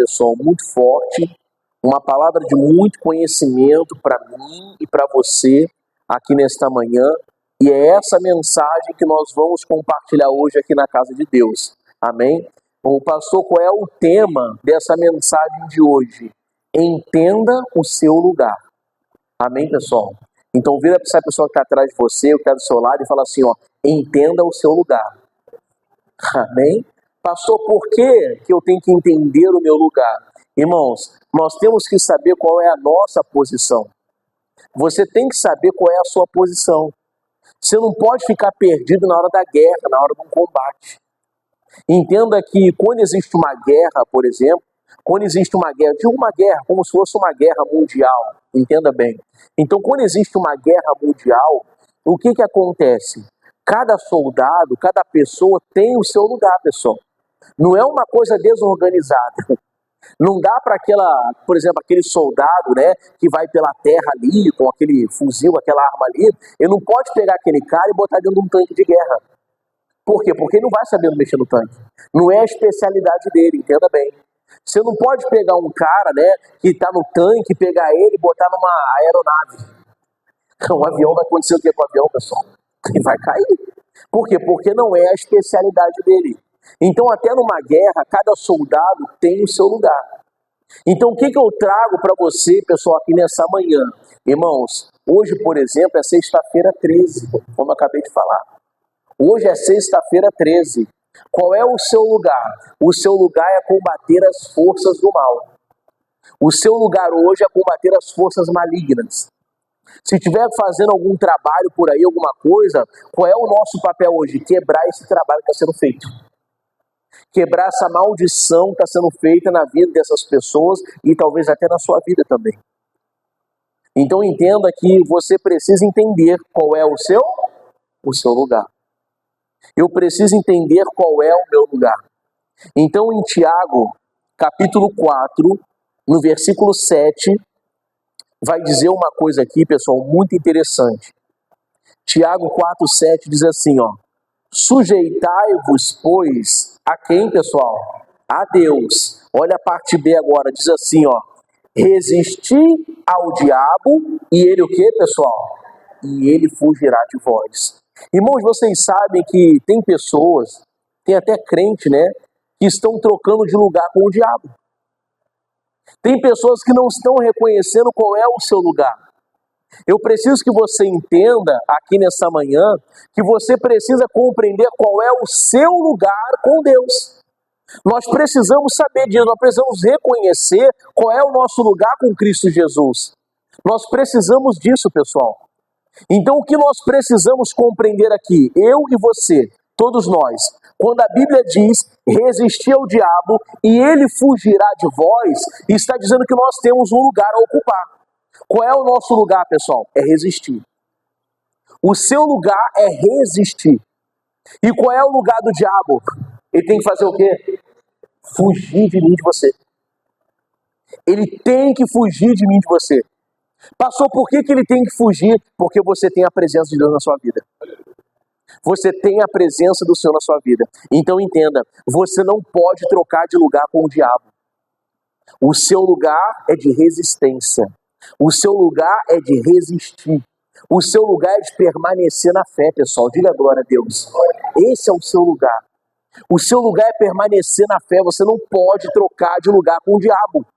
pessoal, muito forte, uma palavra de muito conhecimento para mim e para você aqui nesta manhã, e é essa mensagem que nós vamos compartilhar hoje aqui na casa de Deus. Amém? Bom, pastor, qual é o tema dessa mensagem de hoje? Entenda o seu lugar. Amém, pessoal? Então vira para essa pessoa que está atrás de você, que está do seu lado, e fala assim, ó, entenda o seu lugar. Amém? Pastor, por que eu tenho que entender o meu lugar? Irmãos, nós temos que saber qual é a nossa posição. Você tem que saber qual é a sua posição. Você não pode ficar perdido na hora da guerra, na hora de um combate. Entenda que quando existe uma guerra, por exemplo, quando existe uma guerra, digo uma guerra como se fosse uma guerra mundial, entenda bem. Então, quando existe uma guerra mundial, o que acontece? Cada soldado, cada pessoa tem o seu lugar, pessoal. Não é uma coisa desorganizada. Não dá para por exemplo, aquele soldado, né, que vai pela terra ali, com aquele fuzil, aquela arma ali, ele não pode pegar aquele cara e botar dentro de um tanque de guerra. Por quê? Porque ele não vai sabendo mexer no tanque. Não é a especialidade dele, entenda bem. Você não pode pegar um cara, né, que está no tanque, pegar ele e botar numa aeronave. Um avião vai acontecer o que com o avião, pessoal? Ele vai cair. Por quê? Porque não é a especialidade dele. Então, até numa guerra, cada soldado tem o seu lugar. Então, o que eu trago para você, pessoal, aqui nessa manhã? Irmãos, hoje, por exemplo, é sexta-feira 13, como eu acabei de falar. Hoje é sexta-feira 13. Qual é o seu lugar? O seu lugar é combater as forças do mal. O seu lugar hoje é combater as forças malignas. Se estiver fazendo algum trabalho por aí, alguma coisa, qual é o nosso papel hoje? Quebrar esse trabalho que está sendo feito. Quebrar essa maldição que está sendo feita na vida dessas pessoas e talvez até na sua vida também. Então entenda que você precisa entender qual é o seu lugar. Eu preciso entender qual é o meu lugar. Então em Tiago, capítulo 4, no versículo 7, vai dizer uma coisa aqui, pessoal, muito interessante. Tiago 4, 7 diz assim, ó. Sujeitai-vos, pois, a quem, pessoal? A Deus. Olha a parte B agora, diz assim, ó. Resisti ao diabo e ele o quê, pessoal? E ele fugirá de vós. Irmãos, vocês sabem que tem pessoas, tem até crente, né, que estão trocando de lugar com o diabo. Tem pessoas que não estão reconhecendo qual é o seu lugar. Eu preciso que você entenda aqui nessa manhã que você precisa compreender qual é o seu lugar com Deus. Nós precisamos saber disso, nós precisamos reconhecer qual é o nosso lugar com Cristo Jesus. Nós precisamos disso, pessoal. Então o que nós precisamos compreender aqui, eu e você, todos nós, quando a Bíblia diz resistir ao diabo e ele fugirá de vós, está dizendo que nós temos um lugar a ocupar. Qual é o nosso lugar, pessoal? É resistir. O seu lugar é resistir. E qual é o lugar do diabo? Ele tem que fazer o quê? Fugir de mim, de você. Ele tem que fugir de mim, de você. Pastor, por que ele tem que fugir? Porque você tem a presença de Deus na sua vida. Você tem a presença do Senhor na sua vida. Então entenda, você não pode trocar de lugar com o diabo. O seu lugar é de resistência. O seu lugar é de resistir. O seu lugar é de permanecer na fé, pessoal. Diga glória a Deus. Esse é o seu lugar. O seu lugar é permanecer na fé. Você não pode trocar de lugar com o diabo.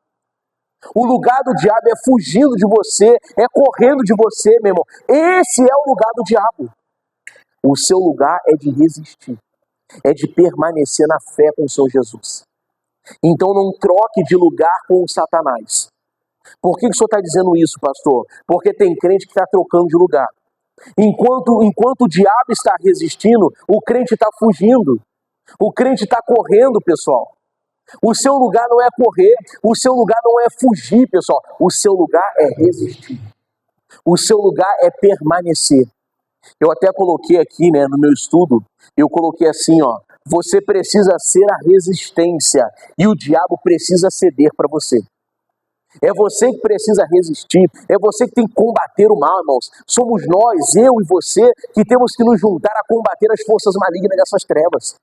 O lugar do diabo é fugindo de você, é correndo de você, meu irmão. Esse é o lugar do diabo. O seu lugar é de resistir. É de permanecer na fé com o Senhor Jesus. Então não troque de lugar com o Satanás. Por que o senhor está dizendo isso, pastor? Porque tem crente que está trocando de lugar. Enquanto o diabo está resistindo, o crente está fugindo. O crente está correndo, pessoal. O seu lugar não é correr, o seu lugar não é fugir, pessoal. O seu lugar é resistir. O seu lugar é permanecer. Eu até coloquei aqui, né, no meu estudo, eu coloquei assim, ó. Você precisa ser a resistência e o diabo precisa ceder para você. É você que precisa resistir, é você que tem que combater o mal, irmãos. Somos nós, eu e você, que temos que nos juntar a combater as forças malignas dessas trevas.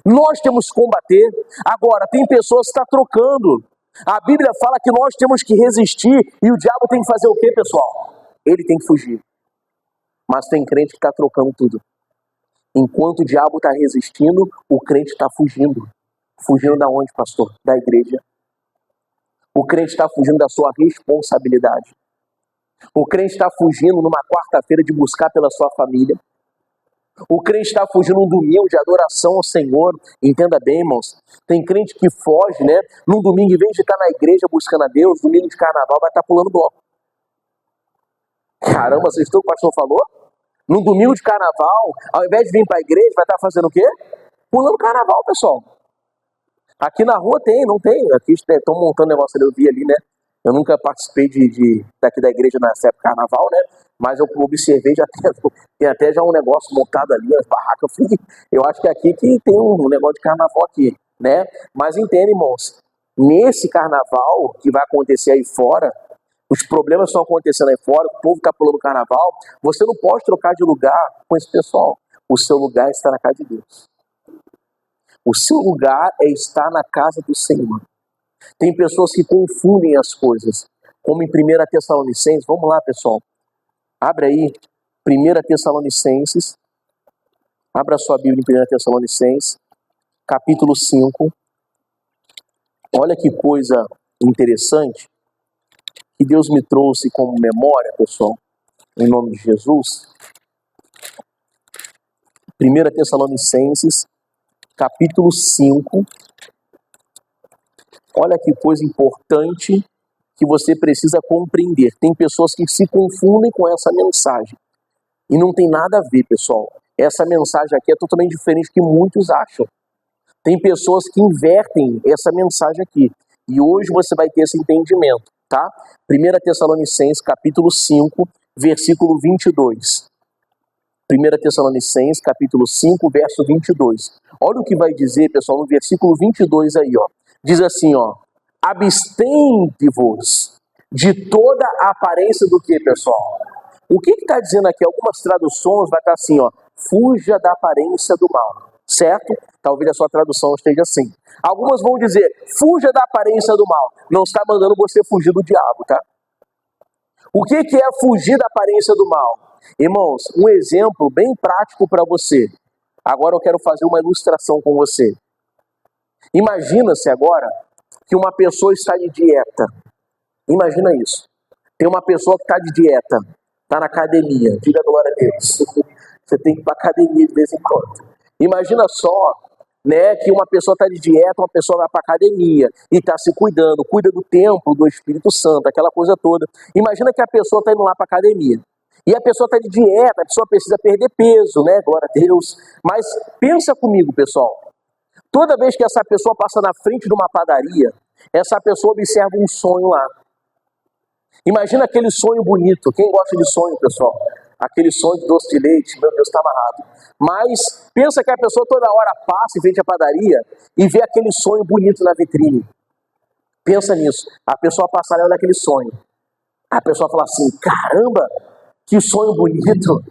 Nós temos que combater. Agora, tem pessoas que estão trocando. A Bíblia fala que nós temos que resistir e o diabo tem que fazer o quê, pessoal? Ele tem que fugir. Mas tem crente que está trocando tudo. Enquanto o diabo está resistindo, o crente está fugindo. Fugindo da onde, pastor? Da igreja. O crente está fugindo da sua responsabilidade. O crente está fugindo numa quarta-feira de buscar pela sua família. O crente está fugindo num domingo de adoração ao Senhor. Entenda bem, irmãos. Tem crente que foge, né? Num domingo, em vez de estar na igreja buscando a Deus, domingo de carnaval vai estar pulando bloco. Caramba, vocês estão o que o pastor falou? Num domingo de carnaval, ao invés de vir para a igreja, vai estar fazendo o quê? Pulando carnaval, pessoal. Aqui na rua tem, não tem. Aqui estão montando negócio ali, eu vi ali, né? Eu nunca participei daqui da igreja nessa época carnaval, né? Mas eu observei, tem até já um negócio montado ali, as barracas. Eu acho que aqui que tem um negócio de carnaval aqui, né? Mas entende, irmãos, nesse carnaval que vai acontecer aí fora, os problemas estão acontecendo aí fora, o povo está pulando carnaval, você não pode trocar de lugar com esse pessoal. O seu lugar está na casa de Deus. O seu lugar é estar na casa do Senhor. Tem pessoas que confundem as coisas, como em 1 Tessalonicenses. Vamos lá, pessoal. Abre aí, 1 Tessalonicenses. Abra sua Bíblia em 1 Tessalonicenses, capítulo 5. Olha que coisa interessante que Deus me trouxe como memória, pessoal, em nome de Jesus. 1 Tessalonicenses, capítulo 5. Olha que coisa importante que você precisa compreender. Tem pessoas que se confundem com essa mensagem. E não tem nada a ver, pessoal. Essa mensagem aqui é totalmente diferente do que muitos acham. Tem pessoas que invertem essa mensagem aqui. E hoje você vai ter esse entendimento, tá? 1 Tessalonicenses, capítulo 5, versículo 22. 1 Tessalonicenses, capítulo 5, verso 22. Olha o que vai dizer, pessoal, no versículo 22 aí, ó. Diz assim, ó. Abstende-vos de toda a aparência do que, pessoal? O que está dizendo aqui? Algumas traduções vai estar assim, ó. Fuja da aparência do mal. Certo? Talvez a sua tradução esteja assim. Algumas vão dizer, fuja da aparência do mal. Não está mandando você fugir do diabo, tá? O que é fugir da aparência do mal? Irmãos, um exemplo bem prático para você. Agora eu quero fazer uma ilustração com você. Imagina-se agora que uma pessoa está de dieta. Imagina isso. Tem uma pessoa que está de dieta, está na academia. Diga glória a Deus. Você tem que ir para a academia de vez em quando. Imagina só, né, que uma pessoa está de dieta, uma pessoa vai para a academia e está se cuidando, cuida do templo, do Espírito Santo, aquela coisa toda. Imagina que a pessoa está indo lá para a academia. E a pessoa está de dieta, a pessoa precisa perder peso, né? Glória a Deus. Mas pensa comigo, pessoal. Toda vez que essa pessoa passa na frente de uma padaria, essa pessoa observa um sonho lá. Imagina aquele sonho bonito. Quem gosta de sonho, pessoal? Aquele sonho de doce de leite, meu Deus, está amarrado. Mas pensa que a pessoa toda hora passa em frente à padaria e vê aquele sonho bonito na vitrine. Pensa nisso. A pessoa passa e olha aquele sonho. A pessoa fala assim, caramba, que sonho bonito.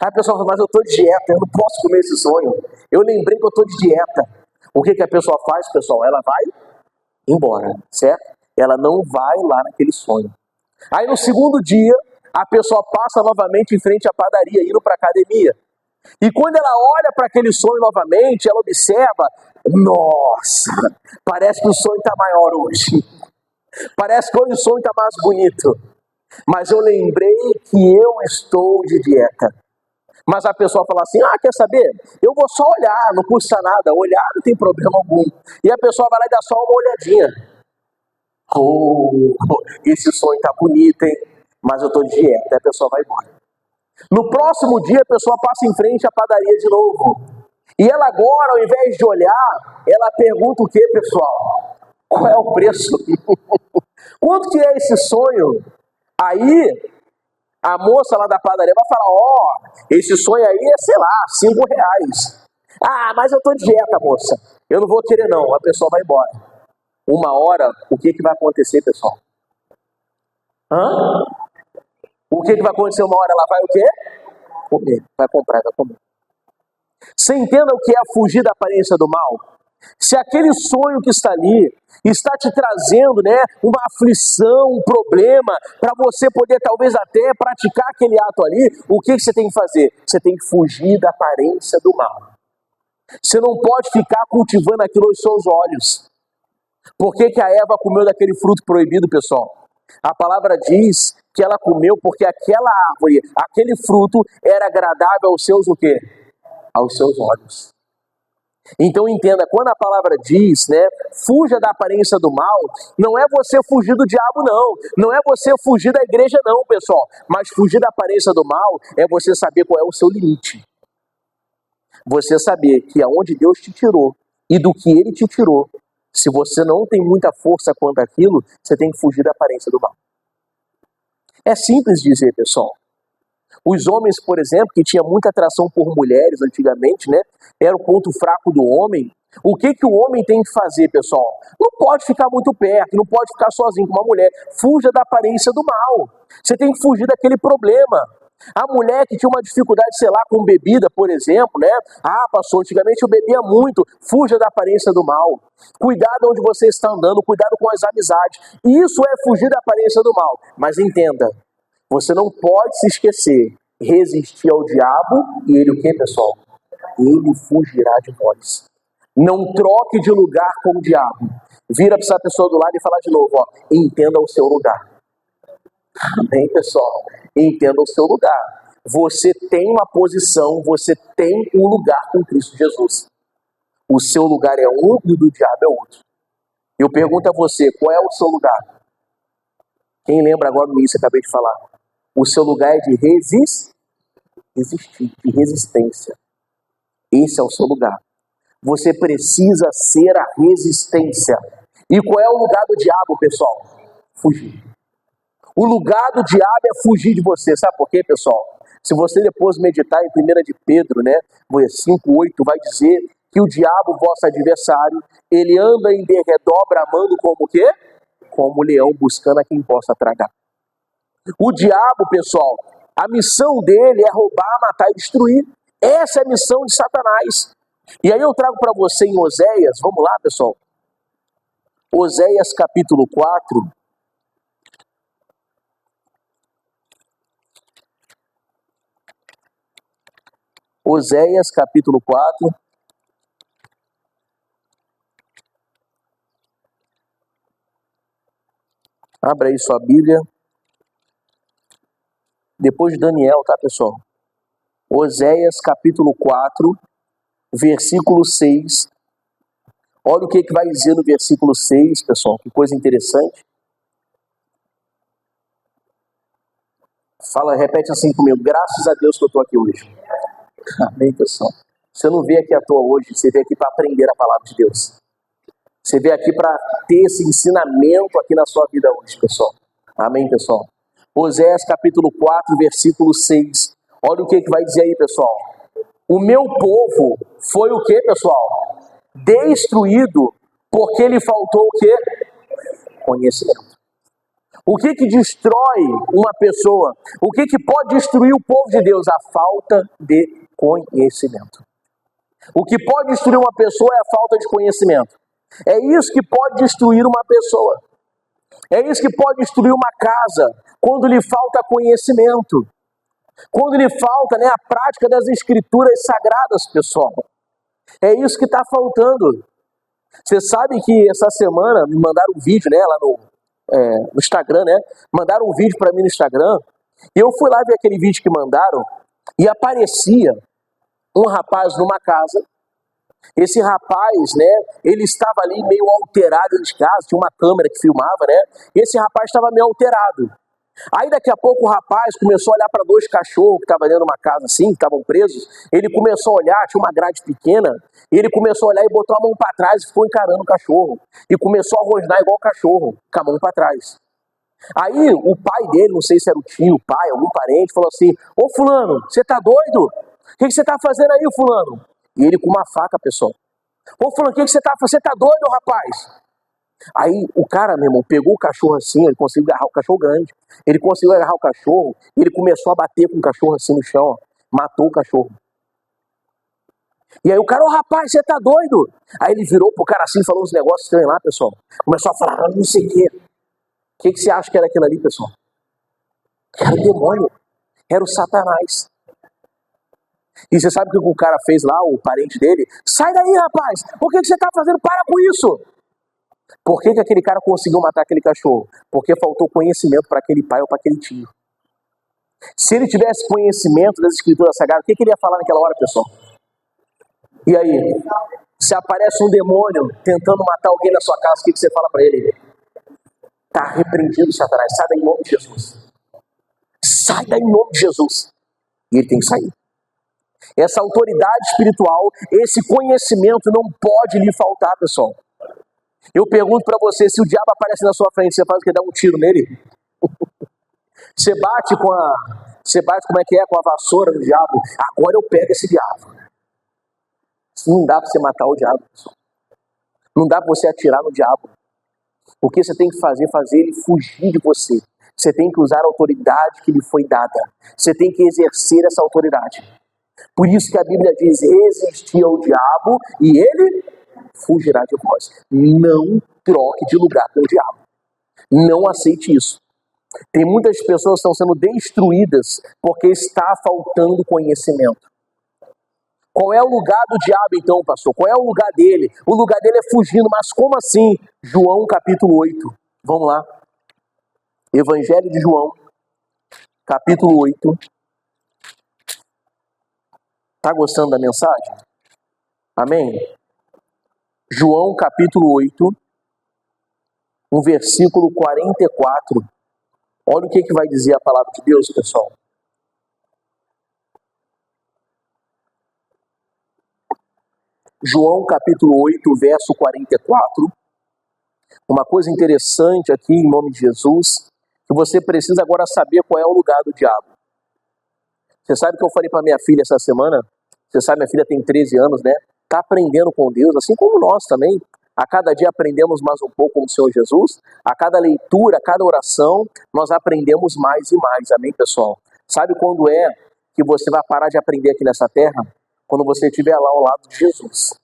A pessoa fala, mas eu estou de dieta, eu não posso comer esse sonho. Eu lembrei que eu estou de dieta. O que a pessoa faz, pessoal? Ela vai embora, certo? Ela não vai lá naquele sonho. Aí no segundo dia, a pessoa passa novamente em frente à padaria, indo para a academia. E quando ela olha para aquele sonho novamente, ela observa, nossa, parece que o sonho está maior hoje. Parece que hoje o sonho está mais bonito. Mas eu lembrei que eu estou de dieta. Mas a pessoa fala assim, quer saber? Eu vou só olhar, não custa nada. Olhar não tem problema algum. E a pessoa vai lá e dá só uma olhadinha. Oh, esse sonho está bonito, hein? Mas eu estou de dieta. Aí a pessoa vai embora. No próximo dia, a pessoa passa em frente à padaria de novo. E ela agora, ao invés de olhar, ela pergunta o que, pessoal? Qual é o preço? Quanto que é esse sonho? Aí, a moça lá da padaria vai falar, esse sonho aí é, sei lá, R$5. Mas eu estou de dieta, moça. Eu não vou querer não. A pessoa vai embora. Uma hora, o que vai acontecer, pessoal? O que vai acontecer uma hora? Ela vai o quê? Comer. Vai comprar, vai comer. Você entenda o que é fugir da aparência do mal? Se aquele sonho que está ali está te trazendo, né, uma aflição, um problema, para você poder talvez até praticar aquele ato ali, o que você tem que fazer? Você tem que fugir da aparência do mal. Você não pode ficar cultivando aquilo aos seus olhos. Por que a Eva comeu daquele fruto proibido, pessoal? A palavra diz que ela comeu porque aquela árvore, aquele fruto era agradável aos seus o quê? Aos seus olhos. Então entenda, quando a palavra diz, né, fuja da aparência do mal, não é você fugir do diabo não é você fugir da igreja não, pessoal, mas fugir da aparência do mal é você saber qual é o seu limite. Você saber que aonde Deus te tirou e do que Ele te tirou, se você não tem muita força quanto aquilo, você tem que fugir da aparência do mal. É simples dizer, pessoal. Os homens, por exemplo, que tinham muita atração por mulheres antigamente, né? Era o ponto fraco do homem. O que o homem tem que fazer, pessoal? Não pode ficar muito perto, não pode ficar sozinho com uma mulher. Fuja da aparência do mal. Você tem que fugir daquele problema. A mulher que tinha uma dificuldade, sei lá, com bebida, por exemplo, né? Pastor, antigamente eu bebia muito. Fuja da aparência do mal. Cuidado onde você está andando, cuidado com as amizades. Isso é fugir da aparência do mal. Mas entenda, você não pode se esquecer, resistir ao diabo e ele o que, pessoal? Ele fugirá de vós. Não troque de lugar com o diabo. Vira para essa pessoa do lado e fala de novo, ó, entenda o seu lugar. Amém, pessoal? Entenda o seu lugar. Você tem uma posição, você tem um lugar com Cristo Jesus. O seu lugar é um e o do diabo é outro. Eu pergunto a você, qual é o seu lugar? Quem lembra agora do início que eu acabei de falar? O seu lugar é de resistir, de resistência. Esse é o seu lugar. Você precisa ser a resistência. E qual é o lugar do diabo, pessoal? Fugir. O lugar do diabo é fugir de você. Sabe por quê, pessoal? Se você depois meditar em 1 de Pedro, né, 5:8, vai dizer que o diabo, vosso adversário, ele anda em derredor bramando como o quê? Como um leão buscando a quem possa tragar. O diabo, pessoal, a missão dele é roubar, matar e destruir. Essa é a missão de Satanás. E aí eu trago para você em Oséias, vamos lá, pessoal. Oséias capítulo 4. Oséias capítulo 4. Abra aí sua Bíblia. Depois de Daniel, tá, pessoal? Oséias capítulo 4, versículo 6. Olha o que vai dizer no versículo 6, pessoal. Que coisa interessante. Fala, repete assim comigo. Graças a Deus que eu estou aqui hoje. Amém, pessoal? Você não veio aqui à toa hoje, você veio aqui para aprender a palavra de Deus. Você veio aqui para ter esse ensinamento aqui na sua vida hoje, pessoal. Amém, pessoal? Oséias capítulo 4, versículo 6. Olha o que vai dizer aí, pessoal. O meu povo foi o que, pessoal? Destruído, porque lhe faltou o que? Conhecimento. O que destrói uma pessoa? O que pode destruir o povo de Deus? A falta de conhecimento. O que pode destruir uma pessoa é a falta de conhecimento. É isso que pode destruir uma pessoa. É isso que pode destruir uma casa, quando lhe falta conhecimento. Quando lhe falta, né, a prática das escrituras sagradas, pessoal. É isso que está faltando. Você sabe que essa semana me mandaram um vídeo, né, lá no Instagram, né? Mandaram um vídeo para mim no Instagram. E eu fui lá ver aquele vídeo que mandaram e aparecia um rapaz numa casa. Esse rapaz, né, ele estava ali meio alterado de casa, tinha uma câmera que filmava, né? E esse rapaz estava meio alterado. Aí daqui a pouco o rapaz começou a olhar para dois cachorros que estavam dentro de uma casa assim, que estavam presos. Ele começou a olhar, tinha uma grade pequena, e ele começou a olhar e botou a mão para trás e ficou encarando o cachorro. E começou a rosnar igual o cachorro, com a mão para trás. Aí o pai dele, não sei se era o tio, o pai, algum parente, falou assim: ô fulano, você tá doido? O que você tá fazendo aí, fulano? E ele com uma faca, pessoal. Ô fulano, o que você tá fazendo? Você tá doido, rapaz? Aí o cara, meu irmão, pegou o cachorro assim, ele conseguiu agarrar o cachorro grande. Ele conseguiu agarrar o cachorro e ele começou a bater com o cachorro assim no chão, ó, matou o cachorro. E aí o cara, rapaz, você tá doido? Aí ele virou pro cara assim, falou uns negócios estranhos lá, pessoal. Começou a falar, não sei o quê. O que você acha que era aquilo ali, pessoal? Era o demônio. Era o Satanás. E você sabe o que o cara fez lá, o parente dele? Sai daí, rapaz! O que você tá fazendo? Para com isso! Por que aquele cara conseguiu matar aquele cachorro? Porque faltou conhecimento para aquele pai ou para aquele tio. Se ele tivesse conhecimento das escrituras sagradas, o que ele ia falar naquela hora, pessoal? E aí? Se aparece um demônio tentando matar alguém na sua casa, o que você fala para ele? Está repreendido, Satanás. Sai daí em nome de Jesus. Sai daí em nome de Jesus. E ele tem que sair. Essa autoridade espiritual, esse conhecimento não pode lhe faltar, pessoal. Eu pergunto para você, se o diabo aparece na sua frente, você faz o que? Dá um tiro nele? Você bate com a vassoura no diabo? Agora eu pego esse diabo. Não dá para você matar o diabo, pessoal. Não dá para você atirar no diabo. O que você tem que fazer ele fugir de você. Você tem que usar a autoridade que lhe foi dada. Você tem que exercer essa autoridade. Por isso que a Bíblia diz, resistir ao diabo e ele fugirá de vós. Não troque de lugar com o diabo. Não aceite isso. Tem muitas pessoas que estão sendo destruídas porque está faltando conhecimento. Qual é o lugar do diabo então, pastor? Qual é o lugar dele? O lugar dele é fugindo, mas como assim? João capítulo 8. Vamos lá. Evangelho de João, capítulo 8. Tá gostando da mensagem? Amém? João capítulo 8, um versículo 44. Olha o que vai dizer a palavra de Deus, pessoal. João capítulo 8, verso 44. Uma coisa interessante aqui, em nome de Jesus, que você precisa agora saber qual é o lugar do diabo. Você sabe que eu falei para minha filha essa semana? Você sabe, minha filha tem 13 anos, né? Está aprendendo com Deus, assim como nós também. A cada dia aprendemos mais um pouco com o Senhor Jesus. A cada leitura, a cada oração, nós aprendemos mais e mais. Amém, pessoal? Sabe quando é que você vai parar de aprender aqui nessa terra? Quando você estiver lá ao lado de Jesus.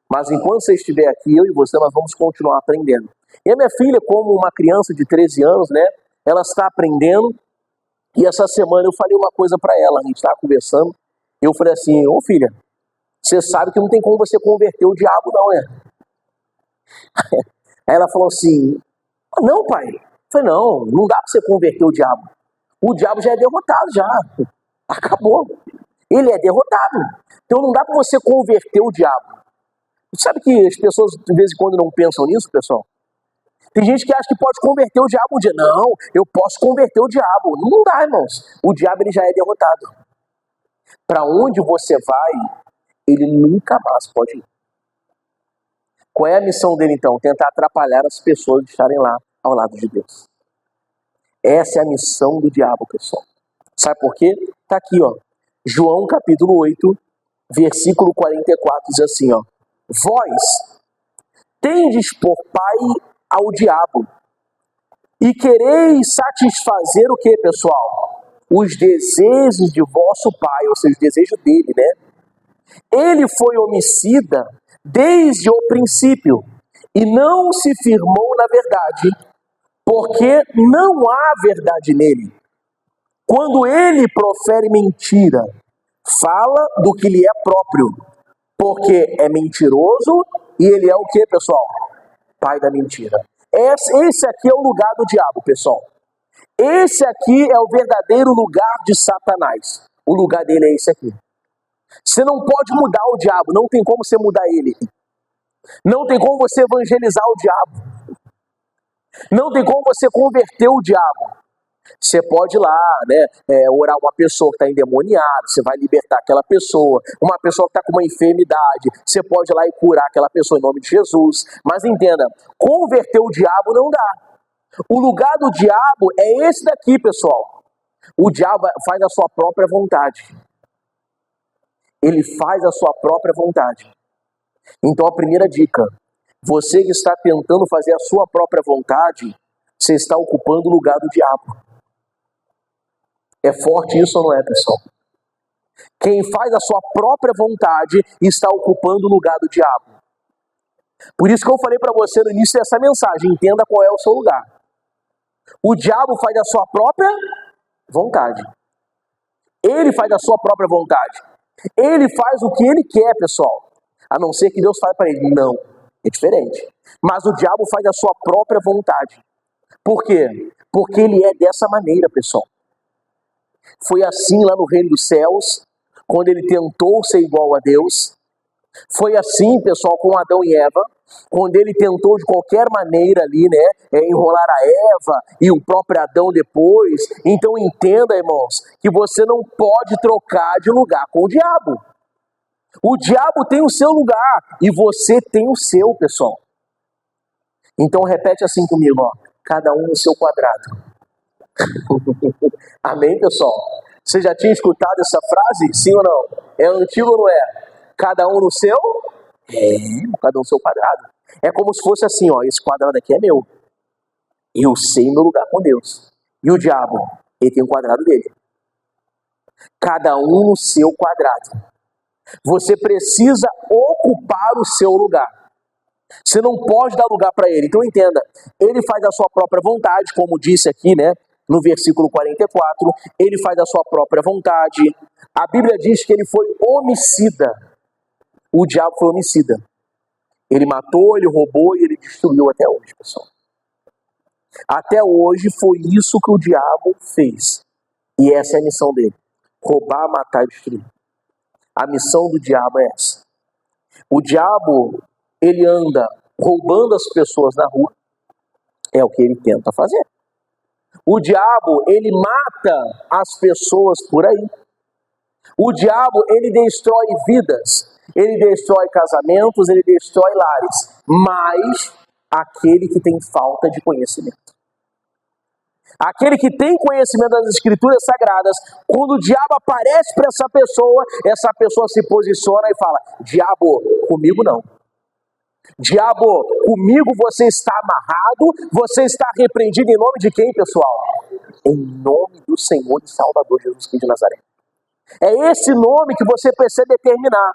Mas enquanto você estiver aqui, eu e você, nós vamos continuar aprendendo. E a minha filha, como uma criança de 13 anos, né? Ela está aprendendo. E essa semana eu falei uma coisa para ela. A gente estava conversando. Eu falei assim, ô filha, você sabe que não tem como você converter o diabo não, né? Aí ela falou assim, não pai. Eu falei, não dá para você converter o diabo. O diabo já é derrotado já. Acabou. Ele é derrotado. Então não dá para você converter o diabo. Sabe que as pessoas de vez em quando não pensam nisso, pessoal? Tem gente que acha que pode converter o diabo um dia. Não, eu posso converter o diabo. Não dá, irmãos. O diabo ele já é derrotado. Para onde você vai, ele nunca mais pode ir. Qual é a missão dele então? Tentar atrapalhar as pessoas de estarem lá ao lado de Deus. Essa é a missão do diabo, pessoal. Sabe por quê? Está aqui, ó. João capítulo 8, versículo 44, diz assim, ó. Vós tendes por pai ao diabo e quereis satisfazer o que, pessoal? Os desejos de vosso pai, ou seja, o desejo dele, né? Ele foi homicida desde o princípio e não se firmou na verdade, porque não há verdade nele. Quando ele profere mentira, fala do que lhe é próprio, porque é mentiroso e ele é o que, pessoal? Pai da mentira. Esse aqui é o lugar do diabo, pessoal. Esse aqui é o verdadeiro lugar de Satanás. O lugar dele é esse aqui. Você não pode mudar o diabo, não tem como você mudar ele. Não tem como você evangelizar o diabo. Não tem como você converter o diabo. Você pode ir lá, né, orar uma pessoa que está endemoniada, você vai libertar aquela pessoa. Uma pessoa que está com uma enfermidade, você pode ir lá e curar aquela pessoa em nome de Jesus. Mas entenda, converter o diabo não dá. O lugar do diabo é esse daqui, pessoal. O diabo faz a sua própria vontade. Ele faz a sua própria vontade. Então a primeira dica, você que está tentando fazer a sua própria vontade, você está ocupando o lugar do diabo. É forte isso ou não é, pessoal? Quem faz a sua própria vontade está ocupando o lugar do diabo. Por isso que eu falei para você no início dessa mensagem, entenda qual é o seu lugar. O diabo faz a sua própria vontade. Ele faz a sua própria vontade. Ele faz o que ele quer, pessoal. A não ser que Deus fale para ele. Não, é diferente. Mas o diabo faz a sua própria vontade. Por quê? Porque ele é dessa maneira, pessoal. Foi assim lá no reino dos céus, quando ele tentou ser igual a Deus. Foi assim, pessoal, com Adão e Eva, quando ele tentou de qualquer maneira ali, enrolar a Eva e o próprio Adão depois. Então entenda, irmãos, que você não pode trocar de lugar com o diabo. O diabo tem o seu lugar e você tem o seu, pessoal. Então repete assim comigo, cada um no seu quadrado. Amém, pessoal? Você já tinha escutado essa frase? Sim ou não? É antigo ou não é? Cada um no seu? Cada um no seu quadrado. É como se fosse assim, esse quadrado aqui é meu. Eu sei meu lugar com Deus. E o diabo? Ele tem um quadrado dele. Cada um no seu quadrado. Você precisa ocupar o seu lugar. Você não pode dar lugar para ele. Então entenda, ele faz a sua própria vontade, como disse aqui, no versículo 44, ele faz a sua própria vontade. A Bíblia diz que ele foi homicida. O diabo foi homicida. Ele matou, ele roubou e ele destruiu até hoje, pessoal. Até hoje foi isso que o diabo fez. E essa é a missão dele. Roubar, matar e destruir. A missão do diabo é essa. O diabo, ele anda roubando as pessoas na rua. É o que ele tenta fazer. O diabo, ele mata as pessoas por aí. O diabo, ele destrói vidas. Ele destrói casamentos, ele destrói lares. Mas aquele que tem falta de conhecimento. Aquele que tem conhecimento das escrituras sagradas, quando o diabo aparece para essa pessoa se posiciona e fala: diabo, comigo não. Diabo, comigo você está amarrado, você está repreendido em nome de quem, pessoal? Em nome do Senhor e Salvador Jesus Cristo de Nazaré. É esse nome que você precisa determinar.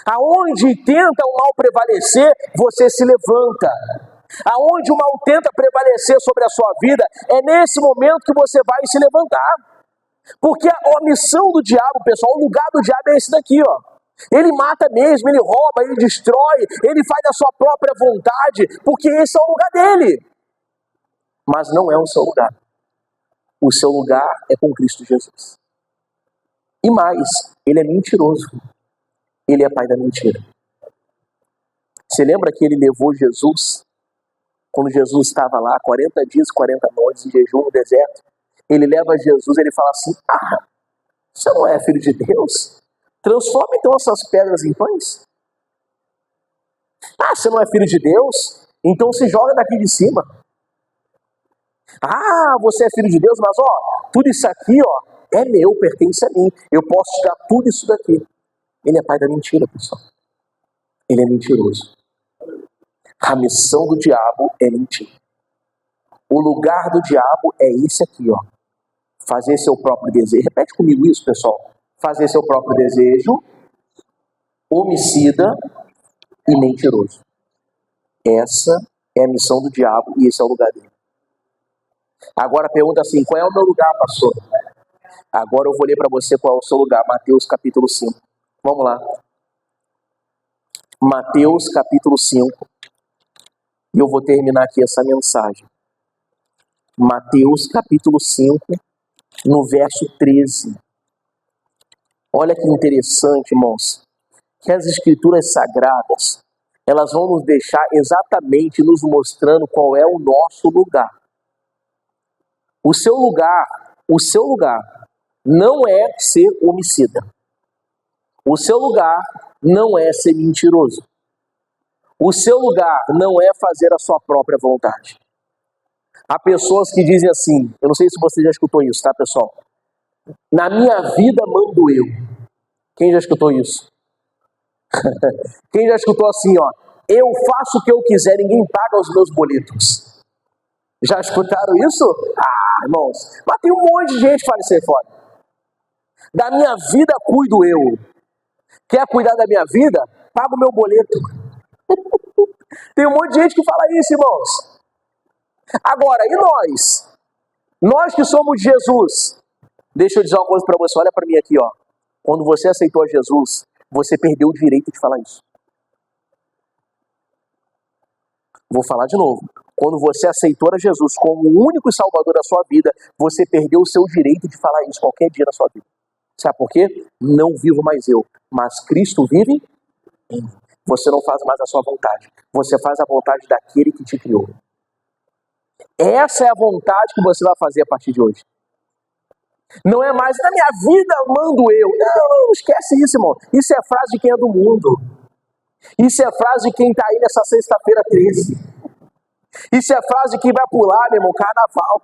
Aonde tenta o mal prevalecer, você se levanta. Aonde o mal tenta prevalecer sobre a sua vida, é nesse momento que você vai se levantar. Porque a missão do diabo, pessoal, o lugar do diabo é esse daqui, Ele mata mesmo, ele rouba, ele destrói, ele faz a sua própria vontade, porque esse é o lugar dele. Mas não é o seu lugar. O seu lugar é com Cristo Jesus. E mais, ele é mentiroso. Ele é pai da mentira. Você lembra que ele levou Jesus, quando Jesus estava lá, 40 dias, 40 noites em jejum no deserto? Ele leva Jesus e ele fala assim: você não é filho de Deus? Transforma então essas pedras em pães. Você não é filho de Deus? Então se joga daqui de cima. Você é filho de Deus, mas tudo isso aqui, é meu, pertence a mim. Eu posso te dar tudo isso daqui. Ele é pai da mentira, pessoal. Ele é mentiroso. A missão do diabo é mentir. O lugar do diabo é esse aqui, fazer seu próprio desejo. Repete comigo isso, pessoal. Fazer seu próprio desejo, homicida e mentiroso. Essa é a missão do diabo e esse é o lugar dele. Agora pergunta assim: qual é o meu lugar, pastor? Agora eu vou ler para você qual é o seu lugar. Mateus capítulo 5. Vamos lá. Mateus capítulo 5. E eu vou terminar aqui essa mensagem. Mateus capítulo 5, no verso 13. Olha que interessante, irmãos, que as escrituras sagradas, elas vão nos deixar exatamente nos mostrando qual é o nosso lugar. O seu lugar não é ser homicida. O seu lugar não é ser mentiroso. O seu lugar não é fazer a sua própria vontade. Há pessoas que dizem assim, eu não sei se você já escutou isso, tá, pessoal? Na minha vida mando eu. Quem já escutou isso? Quem já escutou assim, eu faço o que eu quiser, ninguém paga os meus boletos. Já escutaram isso? Irmãos, mas tem um monte de gente que fala isso aí fora. Da minha vida cuido eu. Quer cuidar da minha vida? Paga o meu boleto. Tem um monte de gente que fala isso, irmãos. Agora, e nós? Nós que somos de Jesus. Deixa eu dizer uma coisa para você. Olha para mim aqui, ó. Quando você aceitou a Jesus, você perdeu o direito de falar isso. Vou falar de novo. Quando você aceitou a Jesus como o único salvador da sua vida, você perdeu o seu direito de falar isso qualquer dia na sua vida. Sabe por quê? Não vivo mais eu, mas Cristo vive em mim. Você não faz mais a sua vontade. Você faz a vontade daquele que te criou. Essa é a vontade que você vai fazer a partir de hoje. Não é mais, na minha vida mando eu. Não, esquece isso, irmão. Isso é frase de quem é do mundo. Isso é frase de quem está aí nessa sexta-feira 13. Isso é frase de quem vai pular, meu irmão, carnaval.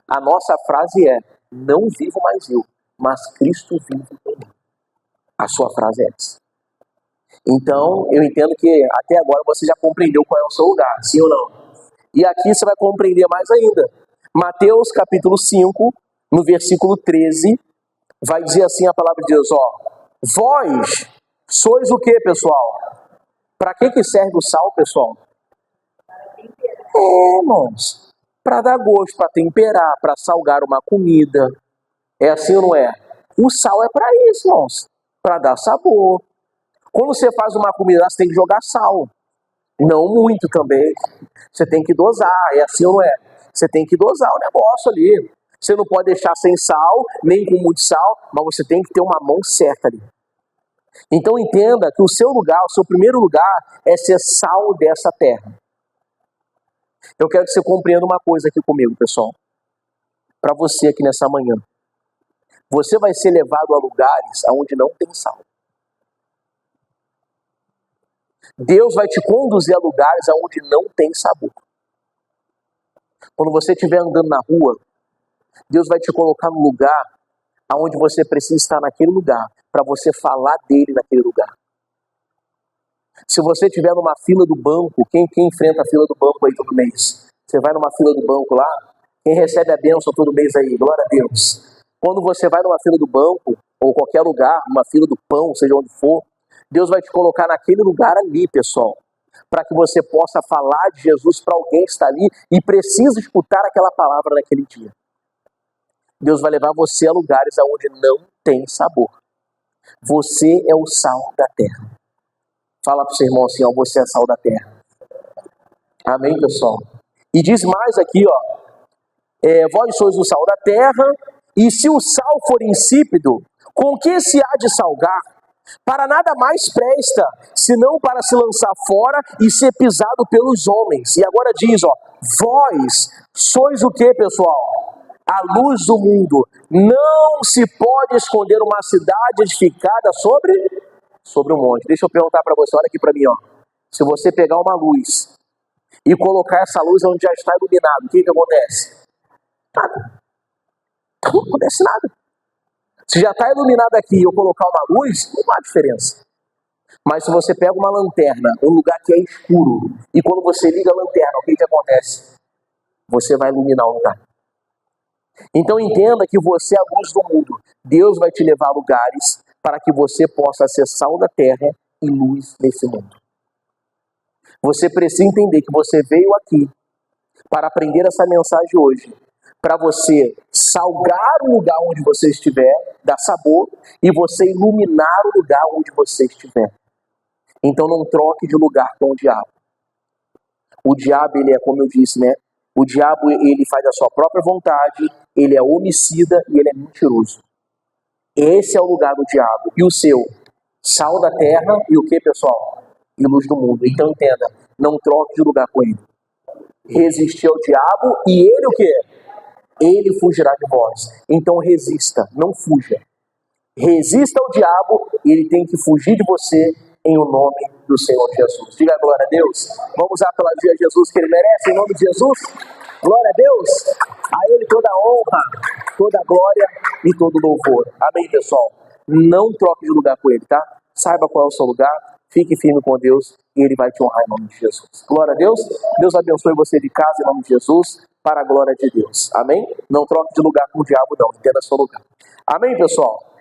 A nossa frase é, não vivo mais eu, mas Cristo vive em mim. A sua frase é essa. Então, eu entendo que até agora você já compreendeu qual é o seu lugar, sim ou não? E aqui você vai compreender mais ainda. Mateus capítulo 5, no versículo 13, vai dizer assim a palavra de Deus, ó. Vós sois o que, pessoal? Para que serve o sal, pessoal? Irmãos, para dar gosto, para temperar, para salgar uma comida. É assim ou não é? O sal é para isso, irmãos. Para dar sabor. Quando você faz uma comida, você tem que jogar sal. Não muito também. Você tem que dosar, é assim ou não é? Você tem que dosar o negócio ali. Você não pode deixar sem sal, nem com muito sal, mas você tem que ter uma mão certa ali. Então entenda que o seu lugar, o seu primeiro lugar, é ser sal dessa terra. Eu quero que você compreenda uma coisa aqui comigo, pessoal. Para você aqui nessa manhã. Você vai ser levado a lugares onde não tem sal. Deus vai te conduzir a lugares onde não tem sabor. Quando você estiver andando na rua, Deus vai te colocar no lugar onde você precisa estar naquele lugar, para você falar dele naquele lugar. Se você estiver numa fila do banco, quem enfrenta a fila do banco aí todo mês? Você vai numa fila do banco lá, quem recebe a bênção todo mês aí? Glória a Deus. Quando você vai numa fila do banco, ou qualquer lugar, uma fila do pão, seja onde for, Deus vai te colocar naquele lugar ali, pessoal, para que você possa falar de Jesus para alguém que está ali e precisa escutar aquela palavra naquele dia. Deus vai levar você a lugares onde não tem sabor. Você é o sal da terra. Fala para o seu irmão assim, ó, você é sal da terra. Amém, pessoal? E diz mais aqui, ó, vós sois o sal da terra, e se o sal for insípido, com que se há de salgar? Para nada mais presta, senão para se lançar fora e ser pisado pelos homens. E agora diz, ó, vós sois o que, pessoal? A luz do mundo. Não se pode esconder uma cidade edificada sobre um monte. Deixa eu perguntar para você, olha aqui para mim, ó. Se você pegar uma luz e colocar essa luz onde já está iluminado, o que acontece? Nada. Não acontece nada. Se já está iluminado aqui e eu colocar uma luz, não há diferença. Mas se você pega uma lanterna, um lugar que é escuro, e quando você liga a lanterna, o que acontece? Você vai iluminar o lugar. Então entenda que você é a luz do mundo. Deus vai te levar a lugares para que você possa ser sal da terra e luz nesse mundo. Você precisa entender que você veio aqui para aprender essa mensagem hoje, para você salgar o lugar onde você estiver, dar sabor, e você iluminar o lugar onde você estiver. Então não troque de lugar com o diabo. O diabo, ele é, como eu disse, né? O diabo, ele faz a sua própria vontade, ele é homicida e ele é mentiroso. Esse é o lugar do diabo. E o seu? Sal da terra e o que, pessoal? E luz do mundo. Então entenda, não troque de lugar com ele. Resistir ao diabo e ele o quê? Ele fugirá de vós. Então resista, não fuja. Resista ao diabo e ele tem que fugir de você em o nome do Senhor Jesus. Diga glória a Deus. Vamos aplaudir a Jesus que ele merece em nome de Jesus. Glória a Deus. A ele toda a honra, toda a glória e todo louvor. Amém, pessoal? Não troque de lugar com ele, tá? Saiba qual é o seu lugar. Fique firme com Deus e ele vai te honrar em nome de Jesus. Glória a Deus. Deus abençoe você de casa em nome de Jesus. para a glória de Deus. Amém? Não troque de lugar com o diabo, não. Entenda seu lugar. Amém, pessoal?